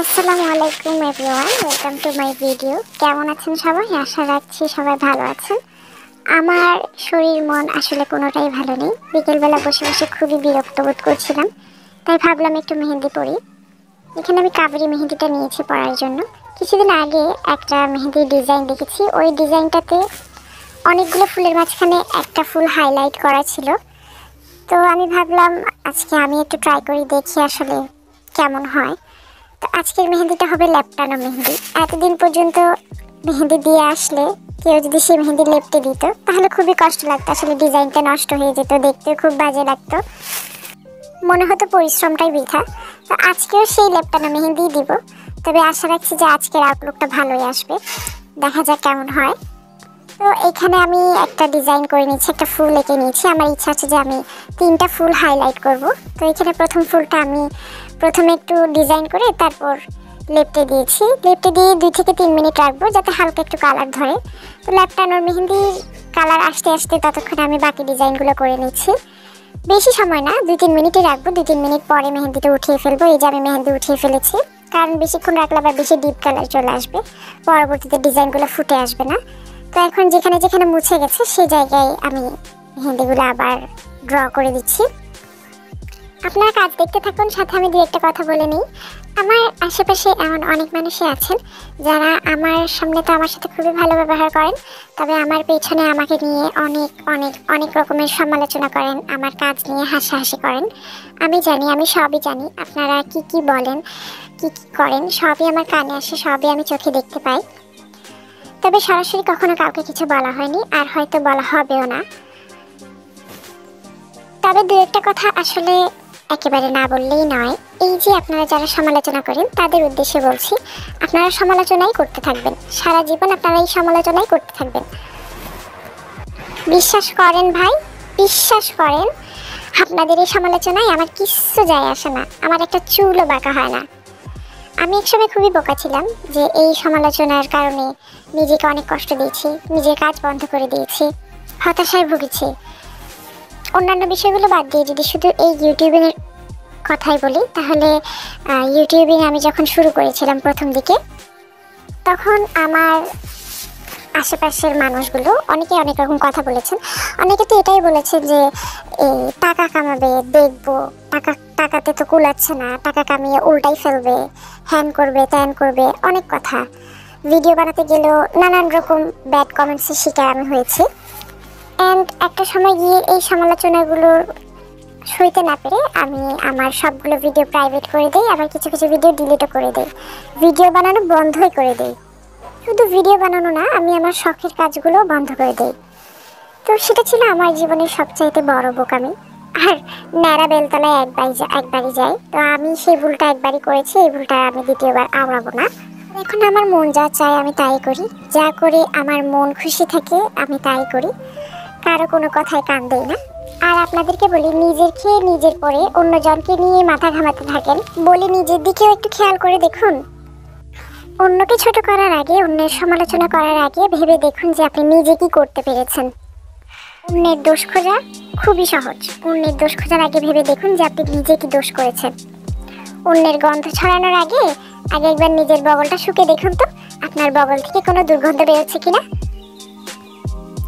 আসসালামু আলাইকুম everyone, welcome to my video. কেমন আছেন সবাই? আশা রাখছি সবাই ভালো আছেন। আমার শরীর মন আসলে কোনোটাই ভালো নেই। বিকেলবেলা বসে বসে খুবই বিরক্ত বোধ করছিলাম, তাই ভাবলাম একটু মেহেন্দি পড়ি। এখানে আমি কাবেরি মেহেন্দিটা নিয়েছি পড়ার জন্য। কিছুদিন আগে একটা মেহেন্দির ডিজাইন দেখেছি, ওই ডিজাইনটাতে অনেকগুলো ফুলের মাঝখানে একটা ফুল হাইলাইট করা ছিল। তো আমি ভাবলাম আজকে আমি একটু ট্রাই করি, দেখি আসলে কেমন হয়। তো আজকের মেহেন্দিটা হবে লেপটানো মেহেন্দি। এতদিন পর্যন্ত মেহেন্দি দিয়ে আসলে কেউ যদি সেই মেহেন্দি লেপটে দিত তাহলে খুবই কষ্ট লাগতো, আসলে ডিজাইনটা নষ্ট হয়ে যেত, দেখতে খুব বাজে লাগতো, মনে হতো পরিশ্রমটাই বৃথা। তো আজকেও সেই লেপটানো মেহেন্দি দিব, তবে আশা রাখছি যে আজকের আউটলুকটা ভালোই আসবে। দেখা যাক কেমন হয়। তো এখানে আমি একটা ডিজাইন করে নিচ্ছি, একটা ফুল এঁকে নিয়েছি। আমার ইচ্ছা আছে যে আমি 3টা ফুল হাইলাইট করব। তো এখানে প্রথম ফুলটা আমি প্রথমে একটু ডিজাইন করে তারপর লেপটে দিয়েছি। লেপটে দিয়ে 2 থেকে 3 মিনিট রাখবো যাতে হালকা একটু কালার ধরে। তো লেপটানোর মেহেন্দির কালার আসতে আসতে ততক্ষণে আমি বাকি ডিজাইনগুলো করে নিচ্ছি। বেশি সময় না, 2-3 মিনিটই রাখবো। 2-3 মিনিট পরে মেহেন্দিটা উঠিয়ে ফেলবো। এই যে আমি মেহেন্দি উঠিয়ে ফেলেছি, কারণ বেশিক্ষণ রাখলে আবার বেশি ডিপ কালার চলে আসবে, পরবর্তীতে ডিজাইনগুলো ফুটে আসবে না। তো এখন যেখানে যেখানে মুছে গেছে সেই জায়গায় আমি মেহেন্দিগুলো আবার ড্র করে দিচ্ছি। আপনারা কাজ দেখতে থাকুন, সাথে আমি 2-একটা কথা বলে নিই। আমার আশেপাশে এমন অনেক মানুষই আছেন যারা আমার সামনে তো আমার সাথে খুবই ভালো ব্যবহার করেন, তবে আমার পেছনে আমাকে নিয়ে অনেক অনেক অনেক রকমের সমালোচনা করেন, আমার কাজ নিয়ে হাসাহাসি করেন। আমি জানি, আমি সবই জানি। আপনারা কি কি বলেন, কি কি করেন, সবই আমার কানে আসে, সবই আমি চোখে দেখতে পাই। তবে সরাসরি কখনো কাউকে কিছু বলা হয়নি, আর হয়তো বলা হবেও না। তবে 2-একটা কথা আসলে একেবারে না বললেই নয়। এই যে আপনারা যারা সমালোচনা করেন তাদের উদ্দেশ্যে বলছি, আপনারা সমালোচনাই করতে থাকবেন, সারা জীবন আপনারা এই সমালোচনাই করতে থাকবেন। বিশ্বাস করেন ভাই, বিশ্বাস করেন, আপনাদের এই সমালোচনায় আমার কিচ্ছু যায় আসে না, আমার একটা চুলও বাঁকা হয় না। আমি একসময় খুবই বোকা ছিলাম যে এই সমালোচনার কারণে নিজেকে অনেক কষ্ট দিয়েছি, নিজের কাজ বন্ধ করে দিয়েছি, হতাশায় ভুগেছি। অন্যান্য বিষয়গুলো বাদ দিয়ে যদি শুধু এই ইউটিউবের কথাই বলি, তাহলে ইউটিউবিং আমি যখন শুরু করেছিলাম প্রথম দিকে, তখন আমার আশেপাশের মানুষগুলো অনেকে অনেক রকম কথা বলেছেন। অনেকে তো এটাই বলেছেন যে এই টাকা কামাবে, দেখবো টাকাতে তো কুলাচ্ছে না, টাকা কামিয়ে উল্টাই ফেলবে, হ্যান করবে, ত্যান করবে, অনেক কথা। ভিডিও বানাতে গেলেও নানান রকম ব্যাড কমেন্টসের শিকার আমি হয়েছি। অ্যান্ড একটা সময় গিয়ে এই সমালোচনাগুলোর সইতে না পেরে আমি আমার সবগুলো ভিডিও প্রাইভেট করে দিই, আবার কিছু কিছু ভিডিও ডিলিটও করে দিই, ভিডিও বানানো বন্ধই করে দিই। শুধু ভিডিও বানানো না, আমি আমার শখের কাজগুলো বন্ধ করে দিই। তো সেটা ছিল আমার জীবনের সবচাইতে বড় বোকামি। আর ন্যাড়া বেলতলায় একবারই যায়। তো আমি সেই ভুলটা একবারই করেছি, এই ভুলটা আমি দ্বিতীয়বার আওড়াবো না। এখন আমার মন যা চায় আমি তাই করি, যা করে আমার মন খুশি থাকে আমি তাই করি, কারো কোনো কথায় কান দেই না। আর আপনাদেরকে বলি, নিজের খেয়ে নিজের পরে অন্যজনকে নিয়ে মাথা ঘামাতে থাকেন, বলি নিজের দিকেও একটু খেয়াল করে দেখুন। অন্যকে ছোট করার আগে, অন্যের সমালোচনা করার আগে ভেবে দেখুন যে আপনি নিজে কি করতে পেরেছেন। অন্যের দোষ খোঁজা খুবই সহজ, অন্যের দোষ খোঁজার আগে ভেবে দেখুন যে আপনি নিজে কি দোষ করেছেন। অন্যের গন্ধ ছড়ানোর আগে একবার নিজের বগলটা শুকে দেখুন তো আপনার বগল থেকে কোনো দুর্গন্ধ বেরোচ্ছে কিনা।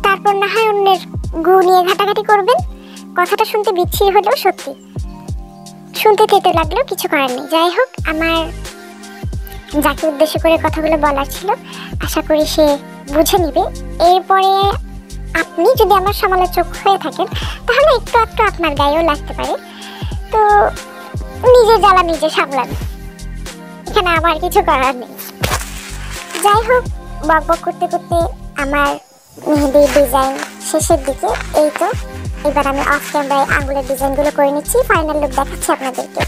তারপর না হয় অন্যের গু নিয়ে ঘাটাঘাটি করবেন। কথাটা শুনতে বিচ্ছিরি হলেও সত্যি, শুনতে তেতো লাগলেও কিছু করার নেই। যাই হোক, আমার যাকে উদ্দেশ্য করে কথাগুলো বলার ছিল, আশা করি সে বুঝে নিবে। এরপরে আপনি যদি আমার সমালোচক হয়ে থাকেন তাহলে একটু একটু আপনার গায়েও লাগতে পারে। তো নিজের জ্বালা নিজে সামলান, এখানে আমার কিছু করার নেই। যাই হোক, বকবক করতে করতে আমার মেহেন্দির ডিজাইন শেষের দিকে। এই তো এবার আমি অফ ক্যামেরায় আঙুলের ডিজাইনগুলো করে নিচ্ছি, ফাইনাল লুক দেখাচ্ছি আপনাদেরকে।